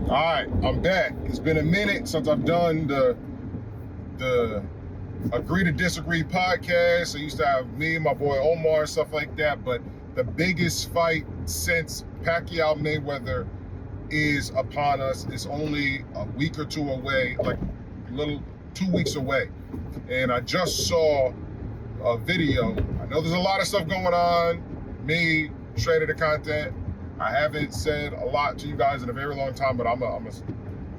All right, I'm back. It's been a minute since I've done the Agree to Disagree podcast. I used to have me, my boy Omar, and stuff like that. But the biggest fight since Pacquiao Mayweather is upon us. It's only a week or two away, like a little 2 weeks away. And I just saw a video. I know there's a lot of stuff going on. Me, Trader the Content. I haven't said a lot to you guys in a very long time, but I'm gonna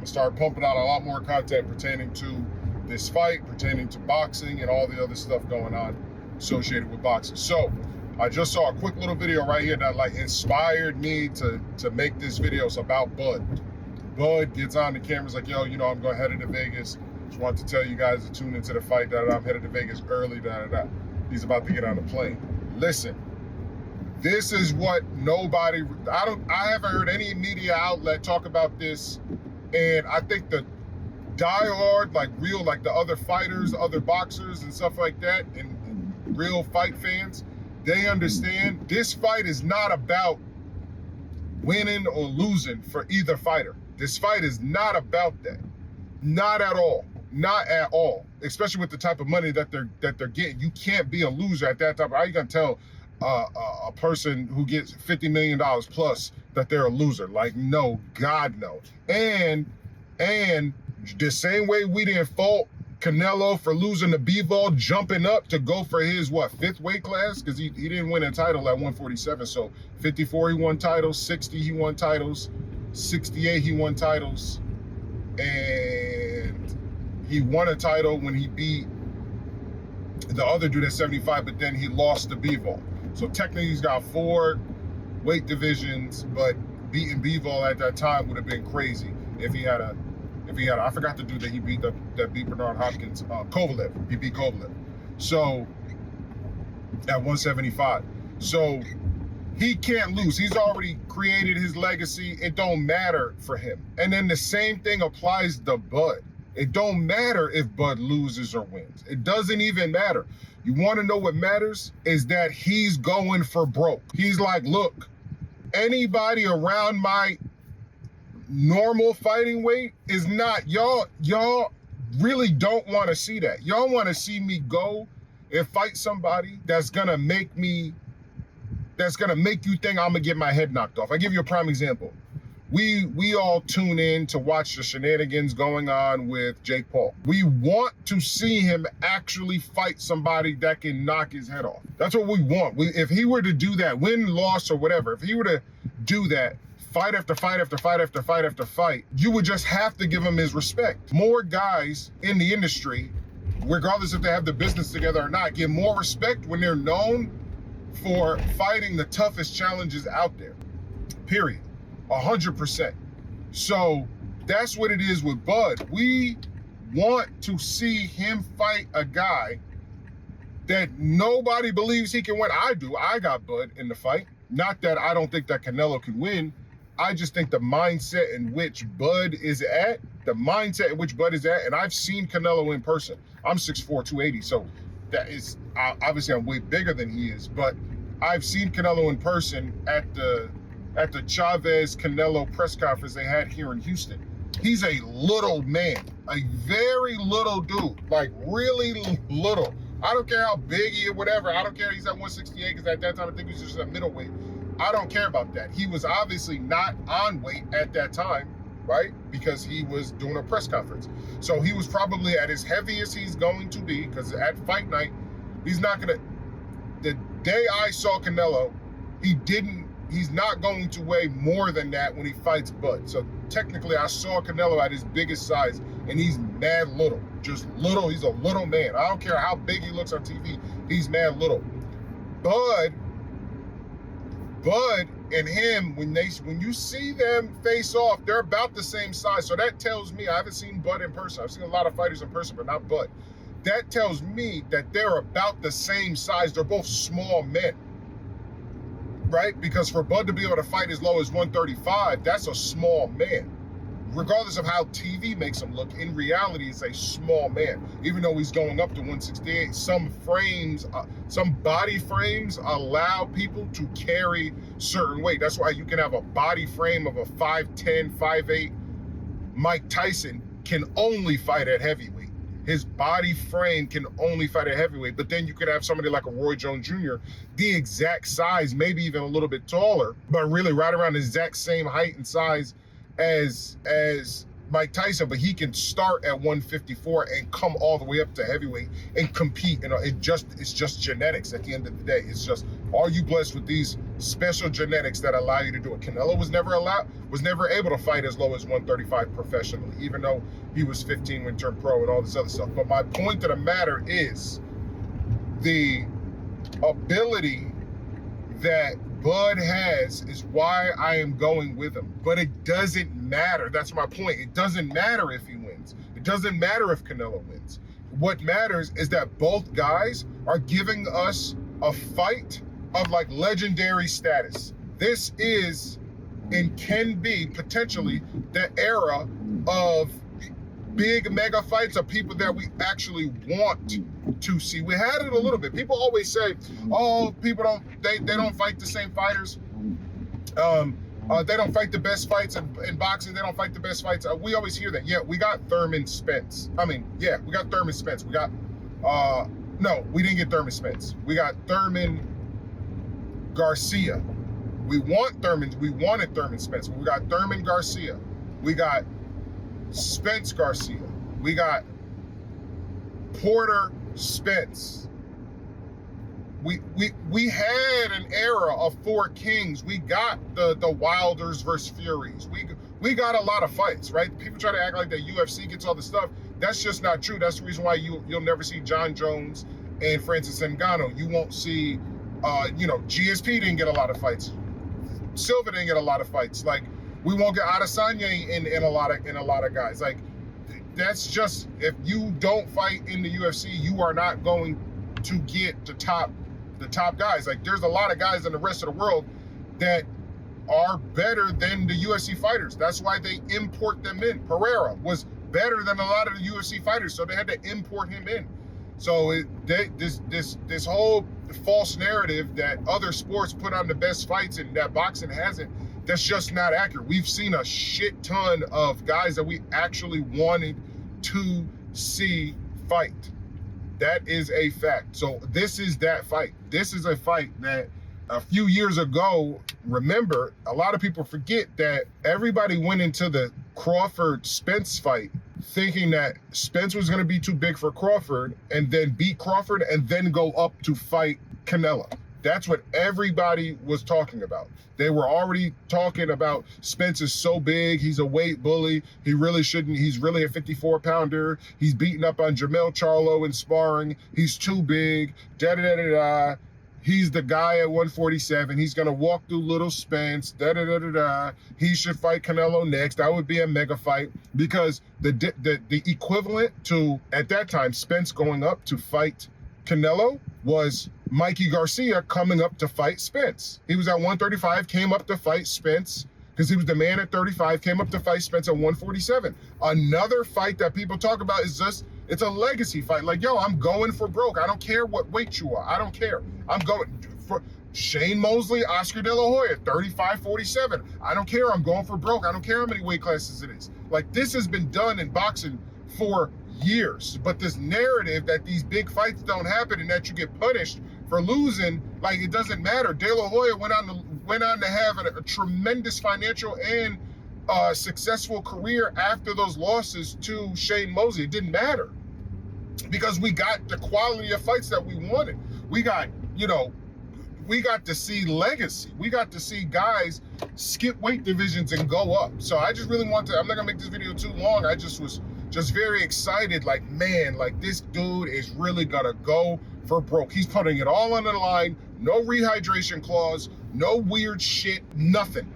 start pumping out a lot more content pertaining to this fight, pertaining to boxing and all the other stuff going on associated with boxing. So I just saw a quick little video right here that like inspired me to make this video. It's about Bud. Bud gets on the camera, is like, yo, you know, I'm going headed to Vegas. Just wanted to tell you guys to tune into the fight. I'm headed to Vegas early. He's about to get on the plane. Listen. This is what nobody, I haven't heard any media outlet talk about this. And I think the diehard, like real, like the other fighters, other boxers and stuff like that, and real fight fans, they understand this fight is not about winning or losing for either fighter. This fight is not about that. Not at all. Not at all. Especially with the type of money that they're getting. You can't be a loser at that type. How are you gonna tell a person who gets $50 million plus that they're a loser? Like, no, God, no. And the same way we didn't fault Canelo for losing the B-ball, jumping up to go for his, fifth weight class? Because he didn't win a title at 147. So 54, he won titles. 60, he won titles. 68, he won titles. And he won a title when he beat the other dude at 75, but then he lost the B-ball. So technically he's got 4 weight divisions, but beating B-ball at that time would have been crazy if he had I forgot the dude that he beat that beat Bernard Hopkins, Kovalev. He beat Kovalev. So at 175. So he can't lose. He's already created his legacy. It don't matter for him. And then the same thing applies to Bud. It don't matter if Bud loses or wins. It doesn't even matter. You want to know what matters is that he's going for broke. He's like, look, anybody around my normal fighting weight is not, y'all really don't want to see that. Y'all want to see me go and fight somebody that's going to make you think I'm going to get my head knocked off. I give you a prime example. We all tune in to watch the shenanigans going on with Jake Paul. We want to see him actually fight somebody that can knock his head off. That's what we want. If he were to do that, win, loss, or whatever, if he were to do that, fight after fight after fight after fight after fight, you would just have to give him his respect. More guys in the industry, regardless if they have the business together or not, get more respect when they're known for fighting the toughest challenges out there, period. 100%. So that's what it is with Bud. We want to see him fight a guy that nobody believes he can win. I do. I got Bud in the fight. Not that I don't think that Canelo can win. I just think the mindset in which Bud is at, and I've seen Canelo in person. I'm 6'4", 280, so that is, obviously I'm way bigger than he is, but I've seen Canelo in person at the Chavez-Canelo press conference they had here in Houston. He's a little man, a very little dude, like really little. I don't care how big he is, whatever. I don't care he's at 168, because at that time I think he was just at middleweight. I don't care about that. He was obviously not on weight at that time, right? Because he was doing a press conference. So he was probably at his heaviest he's going to be, because at fight night, he's not gonna, the day I saw Canelo, he's not going to weigh more than that when he fights Bud. So technically I saw Canelo at his biggest size, and he's mad little, just little. He's a little man. I don't care how big he looks on TV, he's mad little. Bud and him, when you see them face off, they're about the same size. So that tells me, I haven't seen Bud in person. I've seen a lot of fighters in person, but not Bud. That tells me that they're about the same size. They're both small men, right? Because for Bud to be able to fight as low as 135, that's a small man. Regardless of how TV makes him look, in reality, he's a small man. Even though he's going up to 168, some body frames allow people to carry certain weight. That's why you can have a body frame of a 5'10", 5'8", Mike Tyson can only fight at heavyweight. His body frame can only fight at heavyweight. But then you could have somebody like a Roy Jones Jr., the exact size, maybe even a little bit taller, but really right around the exact same height and size as Mike Tyson, but he can start at 154 and come all the way up to heavyweight and compete. And it's just genetics at the end of the day. It's just, are you blessed with these special genetics that allow you to do it? Canelo was never able to fight as low as 135 professionally, even though he was 15 when he turned pro and all this other stuff. But my point of the matter is the ability that Bud has is why I am going with him. But it doesn't matter. That's my point. It doesn't matter if he wins. It doesn't matter if Canelo wins. What matters is that both guys are giving us a fight of like legendary status. This is and can be potentially the era of big mega fights of people that we actually want to see. We had it a little bit. People always say, oh, people don't fight the same fighters. They don't fight the best fights in boxing. They don't fight the best fights. We always hear that. Yeah, we got Thurman Spence. We got Thurman Spence. We got, no, we didn't get Thurman Spence. We got Thurman Garcia. We wanted Thurman Spence. We got Thurman Garcia. We got Spence Garcia. We got Porter Spence. We had an era of four kings. We got the Wilders versus Furies. We got a lot of fights, right? People try to act like the UFC gets all the stuff. That's just not true. That's the reason why you'll never see John Jones and Francis Ngannou. You won't see GSP didn't get a lot of fights. Silva didn't get a lot of fights. Like, we won't get Adesanya in a lot of guys. Like, that's just, if you don't fight in the UFC, you are not going to get the top guys. Like, there's a lot of guys in the rest of the world that are better than the UFC fighters. That's why they import them in. Pereira was better than a lot of the UFC fighters, so they had to import him in. So this whole false narrative that other sports put on the best fights and that boxing hasn't, that's just not accurate. We've seen a shit ton of guys that we actually wanted to see fight. That is a fact. So this is that fight. This is a fight that a few years ago, remember, a lot of people forget that everybody went into the Crawford-Spence fight thinking that Spence was going to be too big for Crawford and then beat Crawford and then go up to fight Canelo. That's what everybody was talking about. They were already talking about Spence is so big, he's a weight bully, he really shouldn't, he's really a 54-pounder, he's beating up on Jermell Charlo in sparring, he's too big, da-da-da-da-da. He's the guy at 147. He's going to walk through little Spence, da-da-da-da-da. He should fight Canelo next. That would be a mega fight because the equivalent to, at that time, Spence going up to fight Canelo was Mikey Garcia coming up to fight Spence. He was at 135, came up to fight Spence because he was the man at 35, came up to fight Spence at 147. Another fight that people talk about is just, it's a legacy fight. Like, yo, I'm going for broke. I don't care what weight you are. I don't care. I'm going for Shane Mosley, Oscar De La Hoya, 35-47. I don't care. I'm going for broke. I don't care how many weight classes it is. Like, this has been done in boxing for years. But this narrative that these big fights don't happen and that you get punished for losing, like, it doesn't matter. De La Hoya went on to have a tremendous financial and successful career after those losses to Shane Mosley. It didn't matter because we got the quality of fights that we wanted. We got, we got to see legacy. We got to see guys skip weight divisions and go up. So I just really want to, I'm not gonna make this video too long. I just was very excited. Like, man, like, this dude is really gonna go for broke. He's putting it all on the line. No rehydration clause, no weird shit, nothing.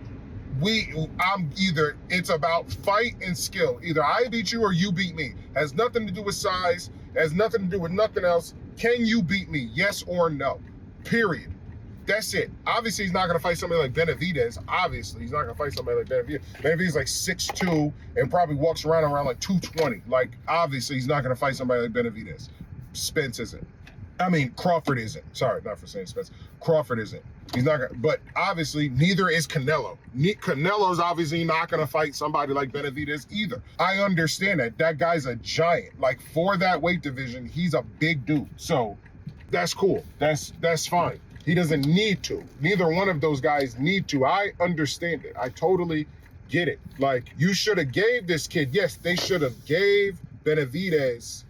It's about fight and skill. Either I beat you or you beat me. Has nothing to do with size, has nothing to do with nothing else. Can you beat me? Yes or no? Period. That's it. Obviously, he's not going to fight somebody like Benavidez. Obviously, he's not going to fight somebody like Benavidez. Benavidez like 6'2" and probably walks around like 220. Like, obviously, he's not going to fight somebody like Benavidez. Spence isn't. I mean, Crawford isn't. Sorry, not for saying Spence. Crawford isn't. He's not gonna, but obviously neither is Canelo. Canelo's obviously not gonna fight somebody like Benavidez either. I understand that. That guy's a giant. Like, for that weight division, he's a big dude. So that's cool. That's fine. He doesn't need to. Neither one of those guys need to. I understand it. I totally get it. Like, you should have gave this kid, yes, they should have gave Benavidez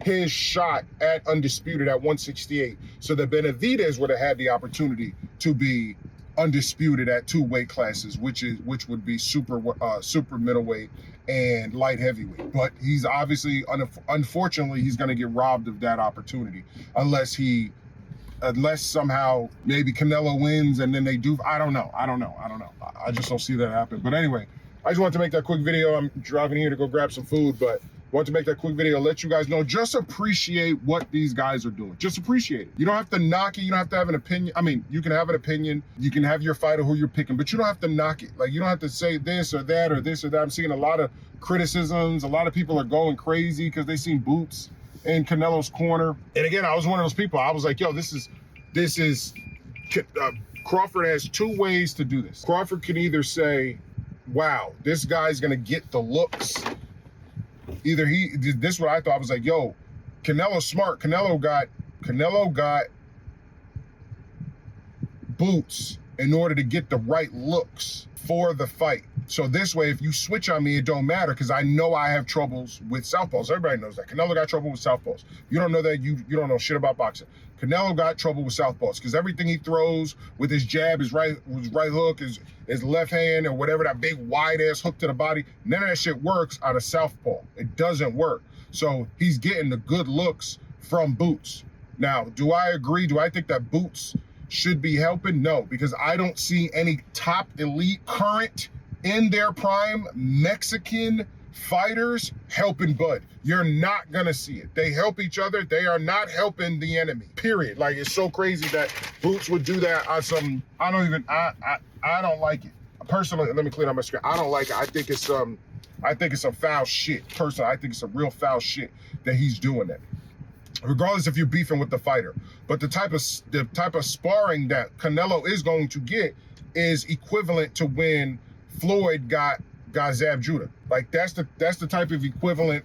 his shot at undisputed at 168, so that Benavidez would have had the opportunity to be undisputed at 2 weight classes, which would be super middleweight and light heavyweight. But he's obviously, unfortunately, he's going to get robbed of that opportunity unless somehow maybe Canelo wins and then they do. I don't know. I just don't see that happen. But anyway, I just wanted to make that quick video. I'm driving here to go grab some food, but want to make that quick video, let you guys know, just appreciate what these guys are doing. Just appreciate it. You don't have to knock it. You don't have to have an opinion. I mean, you can have an opinion. You can have your fighter who you're picking, but you don't have to knock it. Like, you don't have to say this or that or this or that. I'm seeing a lot of criticisms. A lot of people are going crazy because they seen boots in Canelo's corner. And again, I was one of those people. I was like, yo, this is Crawford has 2 ways to do this. Crawford can either say, wow, this guy's going to get the looks. Either this is what I thought. I was like, yo, Canelo's smart. Canelo got boots in order to get the right looks for the fight. So this way, if you switch on me, it don't matter, because I know I have troubles with southpaws. Everybody knows that. Canelo got trouble with southpaws. You don't know that, you don't know shit about boxing. Canelo got trouble with southpaws because everything he throws with his jab, his right hook, his left hand, or whatever, that big wide ass hook to the body, none of that shit works out of southpaw. It doesn't work. So he's getting the good looks from boots. Now, do I agree? Do I think that boots should be helping? No, because I don't see any top elite, current, in their prime Mexican fighters helping Bud. You're not gonna see it. They help each other. They are not helping the enemy, period. Like, it's so crazy that Boots would do that on some, I don't like it. Personally, let me clean up my screen. I don't like it. I think it's some foul shit. Personally, I think it's some real foul shit that he's doing that. Regardless if you're beefing with the fighter. But the type of sparring that Canelo is going to get is equivalent to when Floyd got Zab Judah. Like, that's the type of equivalency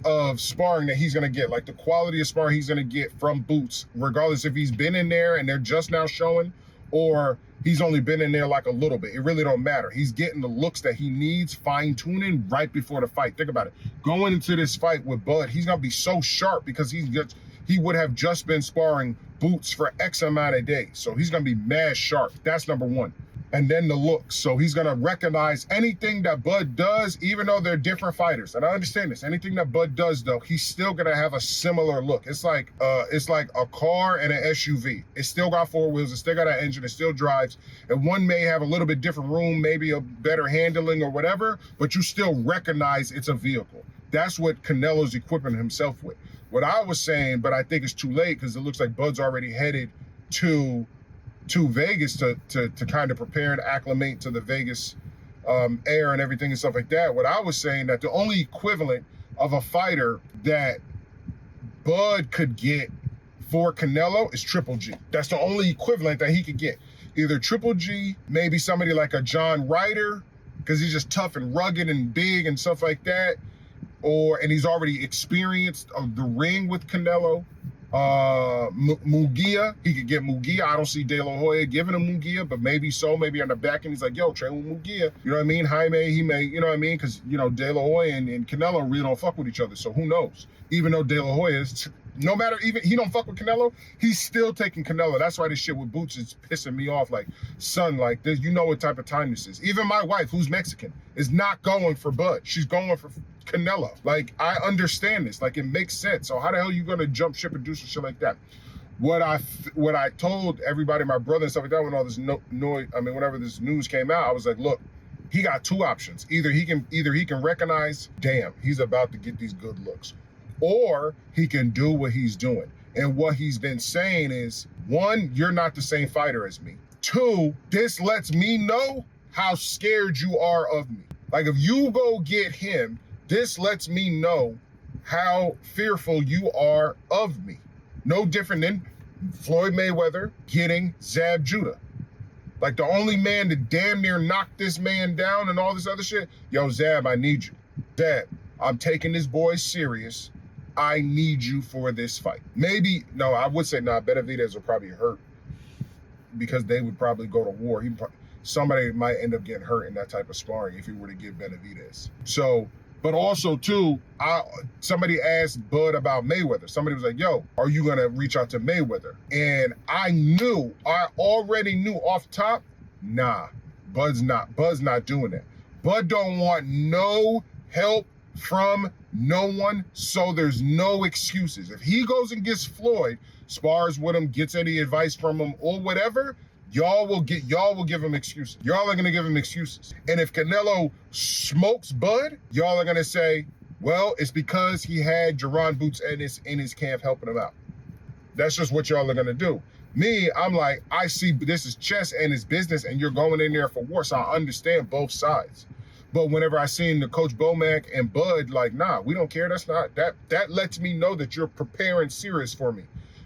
of sparring that he's gonna get. Like, the quality of sparring he's gonna get from Boots, regardless if he's been in there and they're just now showing, or he's only been in there like a little bit. It really don't matter. He's getting the looks that he needs, fine-tuning right before the fight. Think about it. Going into this fight with Bud, he's gonna be so sharp because he would have just been sparring Boots for X amount of days. So he's gonna be mad sharp. That's number one. And then the looks. So he's gonna recognize anything that Bud does, even though they're different fighters. And I understand this. Anything that Bud does, though, he's still gonna have a similar look. It's like a car and an SUV. It still got 4 wheels. It still got an engine. It still drives. And one may have a little bit different room, maybe a better handling or whatever, but you still recognize it's a vehicle. That's what Canelo's equipping himself with. What I was saying, but I think it's too late because it looks like Bud's already headed to Vegas to kind of prepare and acclimate to the Vegas air and everything and stuff like that. What I was saying, that the only equivalent of a fighter that Bud could get for Canelo is Triple G. That's the only equivalent that he could get. Either Triple G, maybe somebody like a John Ryder, because he's just tough and rugged and big and stuff like that, and he's already experienced the ring with Canelo. Munguia, he could get Munguia. I don't see De La Hoya giving him Munguia, but maybe so. Maybe on the back end, he's like, yo, train with Munguia. You know what I mean? Jaime, he may, you know what I mean? Because, De La Hoya and Canelo really don't fuck with each other, so who knows? Even though De La Hoya is, no matter, even he don't fuck with Canelo, he's still taking Canelo. That's why this shit with Boots is pissing me off. Like, son, like, this, you know what type of time this is. Even my wife, who's Mexican, is not going for Bud. She's going for Canelo. Like, I understand this. Like, it makes sense. So how the hell are you gonna jump ship and do some shit like that? What I told everybody, my brother and stuff like that, when all this noise, whenever this news came out, I was like, look, he got 2 options. Either he can recognize, damn, he's about to get these good looks, or he can do what he's doing. And what he's been saying is, 1, you're not the same fighter as me. 2, this lets me know how scared you are of me. Like, if you go get him, this lets me know how fearful you are of me. No different than Floyd Mayweather getting Zab Judah. Like the only man that damn near knocked this man down and all this other shit. Yo, Zab, I need you. Zab, I'm taking this boy serious. I need you for this fight. Maybe, no, I would say nah, Benavidez will probably hurt because they would probably go to war. Somebody might end up getting hurt in that type of sparring if he were to give Benavidez. So, but also too, somebody asked Bud about Mayweather. Somebody was like, yo, are you gonna reach out to Mayweather? And I already knew off top, nah, Bud's not doing that. Bud don't want no help from no one, so there's no excuses. If he goes and gets Floyd, spars with him, gets any advice from him or whatever, y'all will give him excuses. Y'all are gonna give him excuses. And if Canelo smokes Bud, y'all are gonna say, well, it's because he had Jaron Boots in his camp helping him out. That's just what y'all are gonna do. Me, I'm like, I see this is chess and it's business and you're going in there for war, so I understand both sides. But whenever I seen the Coach Bomac and Bud, like, nah, we don't care. That's not, that lets me know that you're preparing serious for me.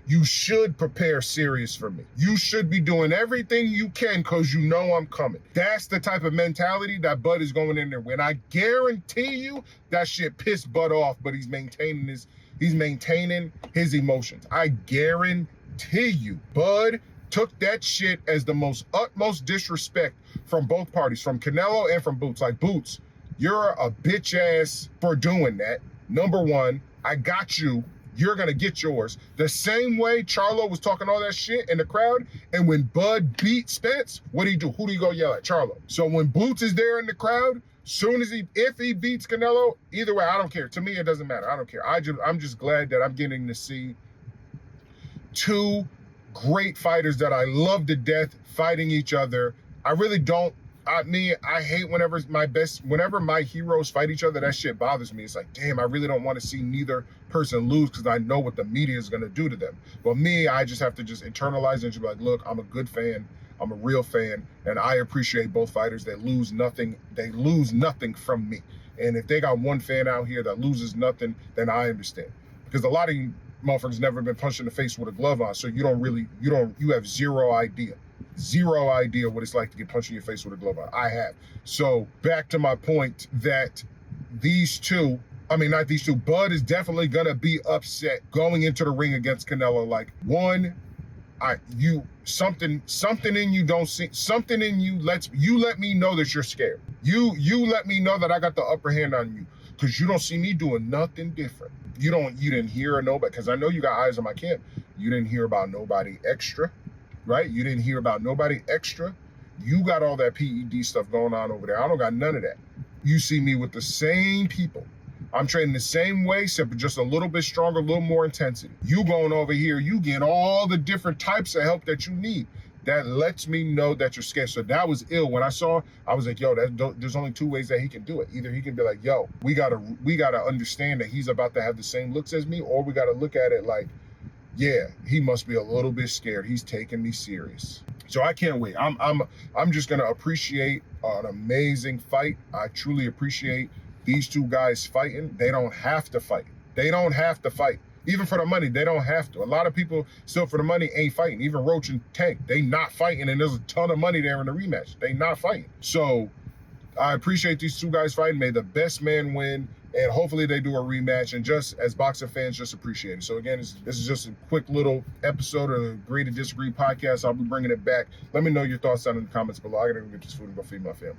You should prepare serious for me. You should be doing everything you can because you know I'm coming. That's the type of mentality that Bud is going in there with. I guarantee you that shit pissed Bud off, but he's maintaining his emotions. I guarantee you, Bud took that shit as the utmost disrespect from both parties, from Canelo and from Boots. Like, Boots, you're a bitch ass for doing that. Number one, I got you. You're gonna get yours. The same way Charlo was talking all that shit in the crowd, and when Bud beat Spence, what do you do? Who do you go yell at? Charlo. So when Boots is there in the crowd, if he beats Canelo, either way, I don't care. To me, it doesn't matter. I don't care. I'm just glad that I'm getting to see two great fighters that I love to death fighting each other. I really don't. I hate whenever my heroes fight each other. That shit bothers me. It's like, damn, I really don't want to see neither person lose because I know what the media is going to do to them. But me, I just have to just internalize and just be like, look, I'm a good fan. I'm a real fan. And I appreciate both fighters that lose nothing. They lose nothing from me. And if they got one fan out here that loses nothing, then I understand. Because a lot of you motherfuckers never been punched in the face with a glove on. So you have zero idea what it's like to get punched in your face with a glove on. I have. So back to my point that not these two, Bud is definitely gonna be upset going into the ring against Canelo. Like, one, something in you don't see, something in you let me know that you're scared. You let me know that I got the upper hand on you because you don't see me doing nothing different. You didn't hear of nobody, because I know you got eyes on my camp. You didn't hear about nobody extra. Right? You didn't hear about nobody extra. You got all that PED stuff going on over there. I don't got none of that. You see me with the same people. I'm training the same way, except just a little bit stronger, a little more intensity. You going over here, you get all the different types of help that you need. That lets me know that you're scared. So that was ill. When I was like, yo, there's only two ways that he can do it. Either he can be like, yo, we gotta understand that he's about to have the same looks as me, or we gotta look at it like, yeah, he must be a little bit scared. He's taking me serious. So I can't wait. I'm just gonna appreciate an amazing fight. I truly appreciate these two guys fighting. They don't have to fight. Even for the money, they don't have to. A lot of people still for the money ain't fighting. Even Roach and Tank, they not fighting, and there's a ton of money there in the rematch. They not fighting. So I appreciate these two guys fighting. May the best man win. And hopefully they do a rematch, and just as boxing fans, just appreciate it. So again, this is just a quick little episode of the Agree to Disagree podcast. I'll be bringing it back. Let me know your thoughts down in the comments below. I gotta go get this food and go feed my family.